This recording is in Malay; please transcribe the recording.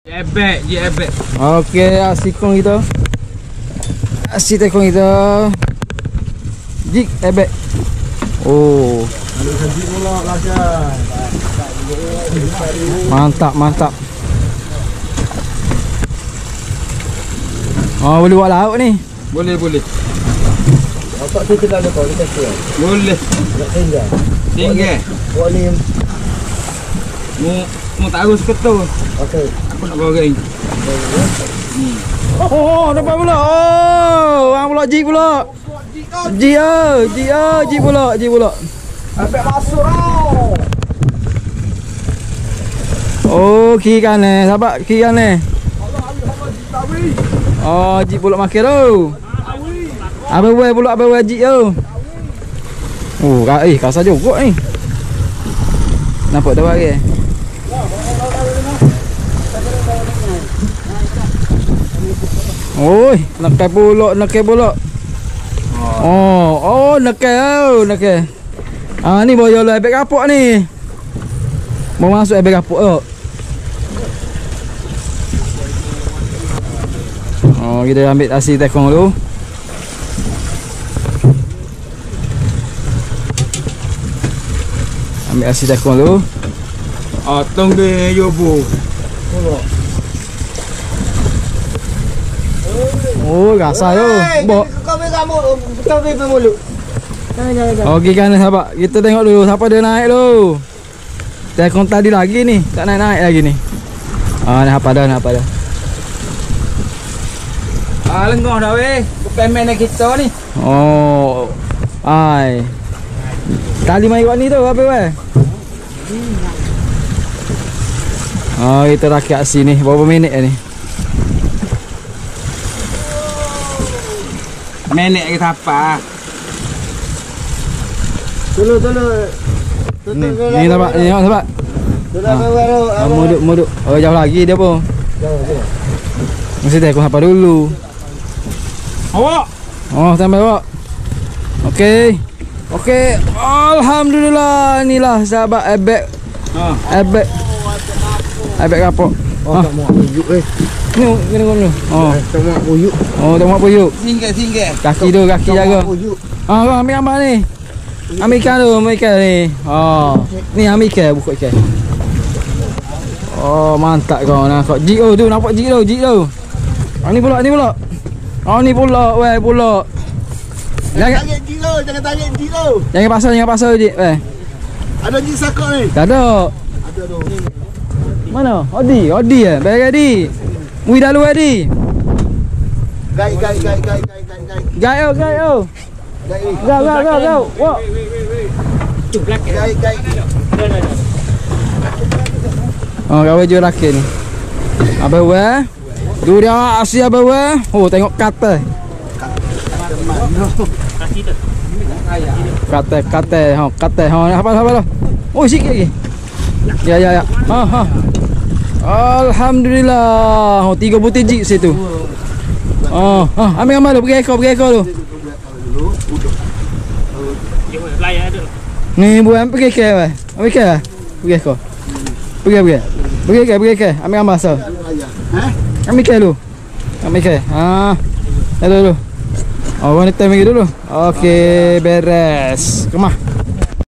Ebek. Okey, asikong kita. Asyik tekong kita. Jik ebek. Oh. Mantap. Oh, boleh buat lauk ni. Boleh. Otak tu telah lepas kita kira. Boleh. Nak tinggal. Buat ni. Mau taruh seketul. Okey. Aku nak goreng. Oh, dapat pula. Oh, orang pula jik pula. Jik pula. Ambil masuk tau. Oh, kiri kanan. Sahabat, kiri kanan. Oh, jik pula makan tu. Abang pula jik tu. Oh, kasar juga ni. Nampak dah bagi. Oi, nakal pula. Oh, nakal. Ni bawa jalan ebek kapok ni. Mau masuk ebek kapok tu. Oh, kita ambil nasi tekong dulu. Ambil nasi tekong dulu. Tong dia yobo. Oh, kasar tu. Bok. Kau ambil mulut. Jangan. Okey kan sahabat, kita tengok dulu siapa dia naik dulu. Tekong tadi lagi ni, tak naik lagi ni. Ni apa dah. Lengoh dah weh. Bukan main kita ni. Oh. Ai. Tali mai kat ni tu apa weh? Oh, kita rakit sini. Berapa minit ni? Menek kita apa? Tolong. Ni sahabat. Muduk. Oh, jauh lagi dia pun. Jauh. Mesti tekong apa dulu. Awak. Oh, sampai awak. Okey. Alhamdulillah, inilah sahabat ebek. Ebek kapok. Tak mau uyuk Ni. Oh. Tak mau uyuk. Oh, tengok puyuk. Singgah. Kaki jaga. Kau ambil gambar ni. Ambil ikan ni. Oh. Ni ambil ikan, buka ikan. Oh, mantap kau nak. Jik tu, nampak jik tu. Ni pula. Ni pula, weh, pula. Jangan tarik jik tu. Jangan pasal jik, weh. Ada jik sakok ni. Tak ada. Ada tu. Mana? Odi Bayar Adi. Mui dalu Adi. Gai. Gayo. Go. Wah. Gai. Oh, kau jual laki ni. Abang weh. Tu dia asyik abang weh. Oh, tengok kata. Kata. Apa. Oh, sikit lagi. Ya. Ha. Alhamdulillah. 3 butir jik situ. Ambil gambar tu, pergi ekor tu. Ni buat pergi ekor weh. Ambil ekor. Pergi ekor. Pergi ekor. Ambil gambar asal. Ambil ekor dulu. Dulu. Oh, wanita pergi dulu. Okey, beres. Kemah.